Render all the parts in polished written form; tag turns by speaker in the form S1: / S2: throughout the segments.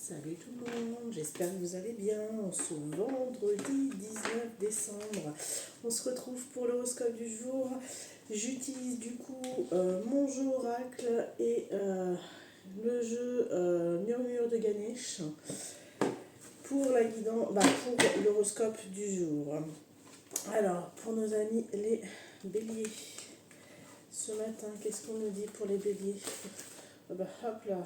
S1: Salut tout le monde, j'espère que vous allez bien. Ce vendredi 19 décembre, on se retrouve pour l'horoscope du jour. J'utilise du coup mon jeu oracle et le jeu Murmure de Ganesh pour la guidance, pour l'horoscope du jour. Alors, pour nos amis les béliers, ce matin, qu'est-ce qu'on nous dit pour les béliers? Hop là.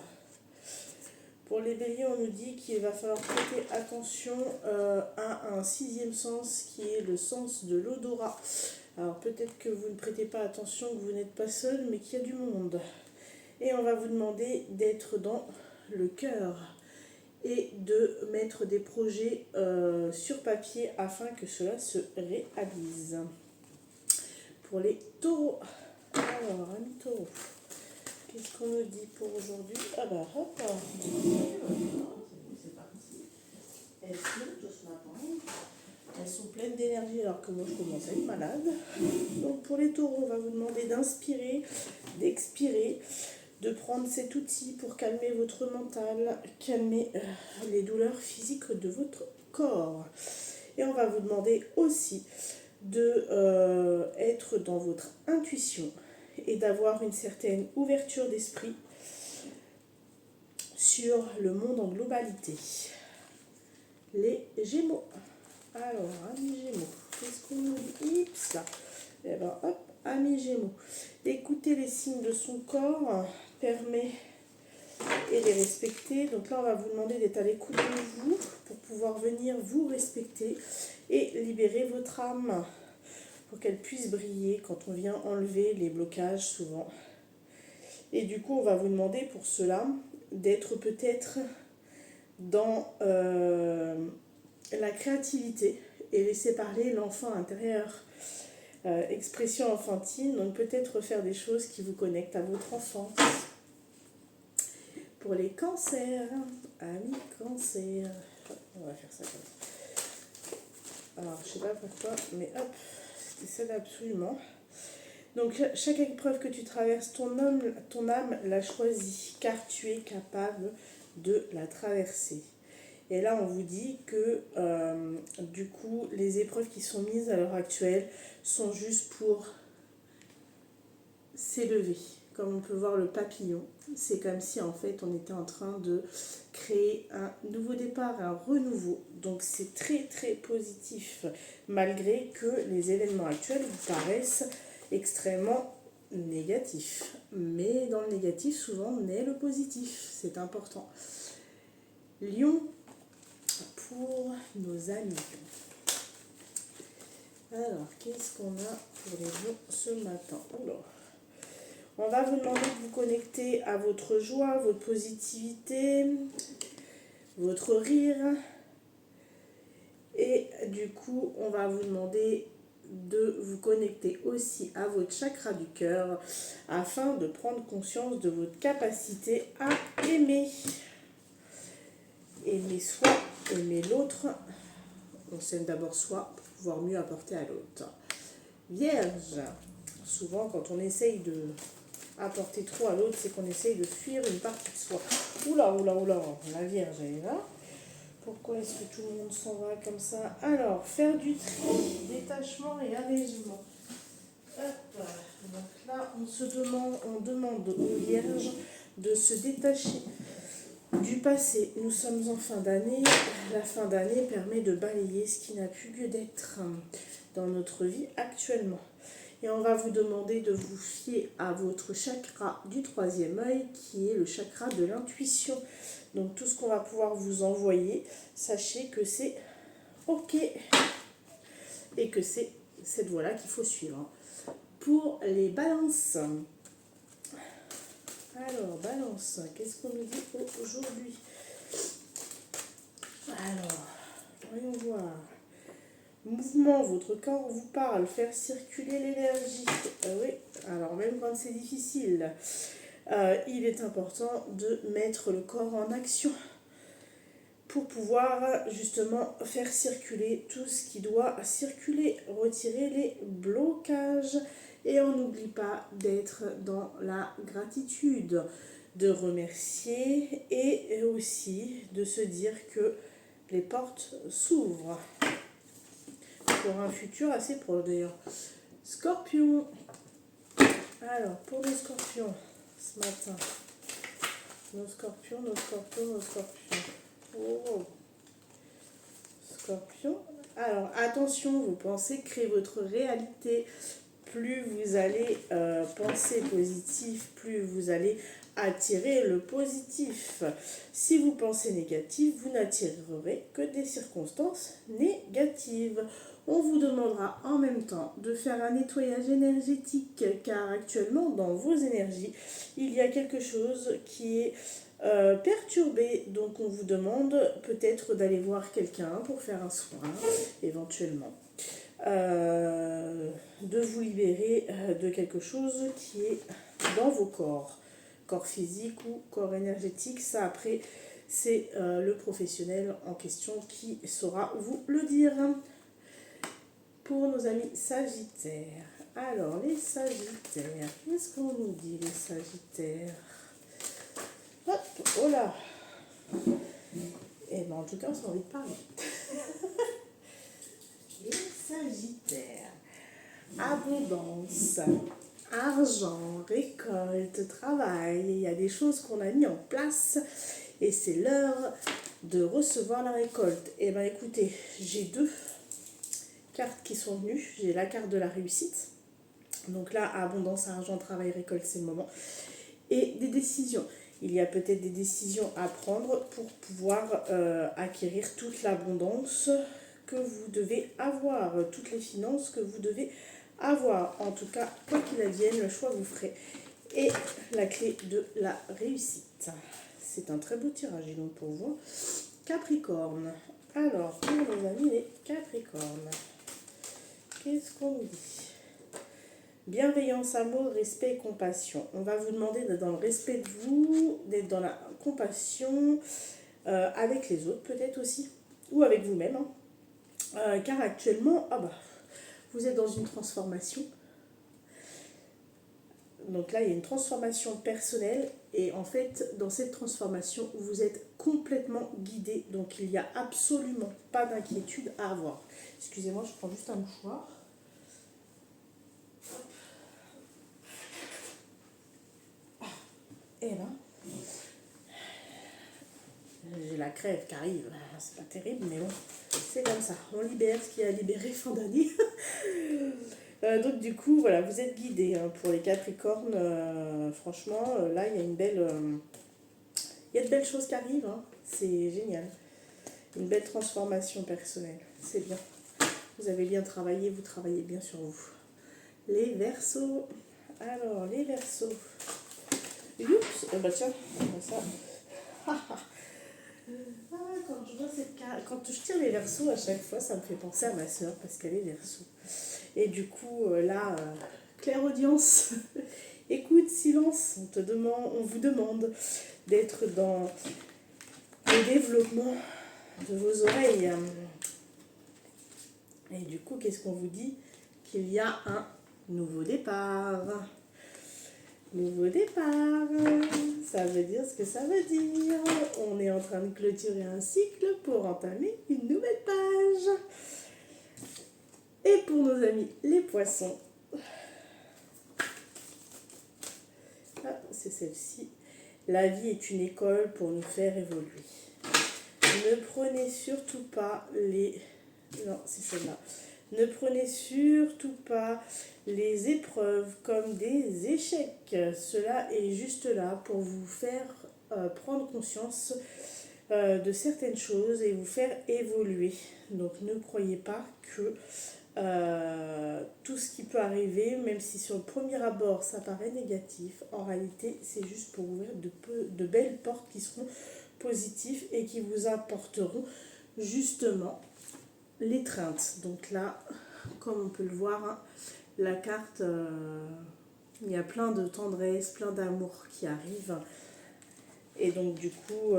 S1: Pour les béliers, on nous dit qu'il va falloir prêter attention à un sixième sens qui est le sens de l'odorat. Alors peut-être que vous ne prêtez pas attention, que vous n'êtes pas seul, mais qu'il y a du monde. Et on va vous demander d'être dans le cœur et de mettre des projets sur papier afin que cela se réalise. Pour les taureaux, alors amis taureaux, qu'est-ce qu'on nous dit pour aujourd'hui? Ah bah hop, c'est parti. Elles flottent ce matin. Elles sont pleines d'énergie alors que moi je commence à être malade. Donc pour les taureaux, on va vous demander d'inspirer, d'expirer, de prendre cet outil pour calmer votre mental, calmer les douleurs physiques de votre corps. Et on va vous demander aussi de être dans votre intuition et d'avoir une certaine ouverture d'esprit sur le monde en globalité. Les Gémeaux. Alors, amis Gémeaux, qu'est-ce qu'on nous dit? Ips, là. Eh ben, hop, amis Gémeaux. Écouter les signes de son corps permet et les respecter. Donc là, on va vous demander d'être à l'écoute de vous pour pouvoir venir vous respecter et libérer votre âme pour qu'elle puisse briller quand on vient enlever les blocages souvent. Et du coup, on va vous demander pour cela d'être peut-être dans la créativité et laisser parler l'enfant intérieur. Expression enfantine, donc peut-être faire des choses qui vous connectent à votre enfance. Pour les cancers, amis cancers, on va faire ça comme ça. Alors, je sais pas pourquoi, mais hop, c'était celle-là absolument. Donc, chaque épreuve que tu traverses, ton âme l'a choisie, car tu es capable de la traverser. Et là, on vous dit que, du coup, les épreuves qui sont mises à l'heure actuelle sont juste pour s'élever. Comme on peut voir le papillon, c'est comme si, en fait, on était en train de créer un nouveau départ, un renouveau. Donc, c'est très, très positif, malgré que les événements actuels vous paraissent extrêmement négatifs. Mais dans le négatif, souvent, naît le positif. C'est important. Lion, pour nos amis. Alors, qu'est-ce qu'on a pour les lions ce matin? Alors, on va vous demander de vous connecter à votre joie, votre positivité, votre rire. Et du coup, on va vous demander de vous connecter aussi à votre chakra du cœur afin de prendre conscience de votre capacité à aimer. Aimer soi, aimer l'autre. On s'aime d'abord soi pour pouvoir mieux apporter à l'autre. Vierge, souvent quand on essaye de apporter trop à l'autre, c'est qu'on essaye de fuir une partie de soi. Oula, la Vierge elle est là. Pourquoi est-ce que tout le monde s'en va comme ça? Alors, faire du tri, détachement et allègement. Hop. Donc là, on demande aux Vierges de se détacher du passé. Nous sommes en fin d'année. La fin d'année permet de balayer ce qui n'a plus lieu d'être dans notre vie actuellement. Et on va vous demander de vous fier à votre chakra du troisième œil, qui est le chakra de l'intuition. Donc tout ce qu'on va pouvoir vous envoyer, sachez que c'est OK et que c'est cette voie-là qu'il faut suivre. Pour les balances. Alors, balance, qu'est-ce qu'on nous dit aujourd'hui? Alors, voyons voir. Mouvement, votre corps vous parle, faire circuler l'énergie. Oui, alors même quand c'est difficile, il est important de mettre le corps en action pour pouvoir justement faire circuler tout ce qui doit circuler, retirer les blocages. Et on n'oublie pas d'être dans la gratitude. de remercier et aussi de se dire que les portes s'ouvrent pour un futur assez proche d'ailleurs. Scorpion. Alors, pour les scorpions, ce matin, nos scorpions. Oh, scorpion. Alors, attention, vous pensez créer votre réalité. Plus vous allez penser positif, plus vous allez attirer le positif. Si vous pensez négatif, vous n'attirerez que des circonstances négatives. On vous demandera en même temps de faire un nettoyage énergétique car actuellement dans vos énergies, il y a quelque chose qui est perturbé. Donc on vous demande peut-être d'aller voir quelqu'un pour faire un soin éventuellement. De vous libérer de quelque chose qui est dans vos corps physique ou corps énergétique. Ça après c'est le professionnel en question qui saura vous le dire. Pour nos amis Sagittaires, alors les Sagittaires, qu'est-ce qu'on nous dit les Sagittaires? Hop, oh là. Et ben en tout cas on a envie de parler. Les Sagittaires, abondance, argent, récolte, travail, il y a des choses qu'on a mis en place et c'est l'heure de recevoir la récolte. Et ben écoutez, j'ai deux cartes qui sont venues. J'ai la carte de la réussite, donc là abondance, argent, travail, récolte, c'est le moment, et des décisions. Il y a peut-être des décisions à prendre pour pouvoir acquérir toute l'abondance que vous devez avoir, toutes les finances que vous devez avoir. En tout cas, quoi qu'il advienne, le choix vous ferez. Et la clé de la réussite. C'est un très beau tirage donc pour vous. Capricorne. Alors, pour nos amis les Capricornes, qu'est-ce qu'on nous dit? Bienveillance, amour, respect et compassion. On va vous demander d'être dans le respect de vous, d'être dans la compassion avec les autres peut-être aussi, ou avec vous-même. Car actuellement, vous êtes dans une transformation. Donc là, il y a une transformation personnelle et en fait, dans cette transformation, vous êtes complètement guidé. Donc il n'y a absolument pas d'inquiétude à avoir. Excusez-moi, je prends juste un mouchoir. Et là, j'ai la crève qui arrive. C'est pas terrible, mais bon, c'est comme ça. On libère ce qui a libéré fin d'année. Donc du coup, voilà, vous êtes guidés pour les Capricornes. Franchement, là, il y a une belle... il y a de belles choses qui arrivent. C'est génial. Une belle transformation personnelle. C'est bien. Vous avez bien travaillé, vous travaillez bien sur vous. Les Verseaux. Alors, les Verseaux. Oups, bah tiens, ça. Quand je vois cette carte, quand je tire les Verseaux à chaque fois, ça me fait penser à ma soeur parce qu'elle est Verseau. Et du coup, là, clairaudience, écoute, silence, on vous demande d'être dans le développement de vos oreilles. Et du coup, qu'est-ce qu'on vous dit? Qu'il y a un nouveau départ. Nouveau départ, ça veut dire ce que ça veut dire. On est en train de clôturer un cycle pour entamer une nouvelle page. Et pour nos amis les poissons, c'est celle-ci. La vie est une école pour nous faire évoluer. Ne prenez surtout pas les... Non, c'est celle-là. Ne prenez surtout pas les épreuves comme des échecs. Cela est juste là pour vous faire prendre conscience de certaines choses et vous faire évoluer. Donc ne croyez pas que tout ce qui peut arriver, même si sur le premier abord ça paraît négatif, en réalité c'est juste pour ouvrir de belles portes qui seront positives et qui vous apporteront justement l'étreinte. Donc là, comme on peut le voir, la carte, il y a plein de tendresse, plein d'amour qui arrive. Et donc du coup,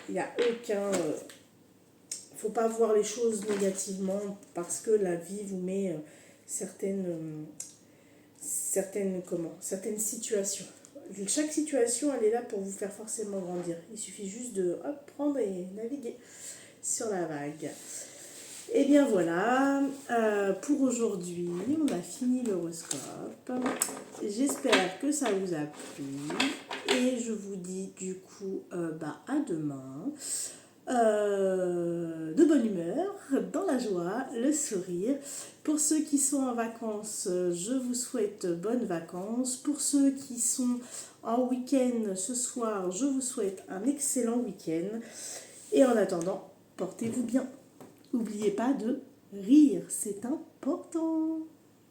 S1: il n'y a aucun... faut pas voir les choses négativement parce que la vie vous met certaines situations. chaque situation, elle est là pour vous faire forcément grandir. Il suffit juste de prendre et naviguer sur la vague. Et bien voilà, pour aujourd'hui, on a fini l'horoscope. J'espère que ça vous a plu. Et je vous dis du coup à demain. De bonne humeur, dans la joie, le sourire. Pour ceux qui sont en vacances, je vous souhaite bonnes vacances. Pour ceux qui sont en week-end ce soir, je vous souhaite un excellent week-end. Et en attendant, portez-vous bien. N'oubliez pas de rire, c'est important.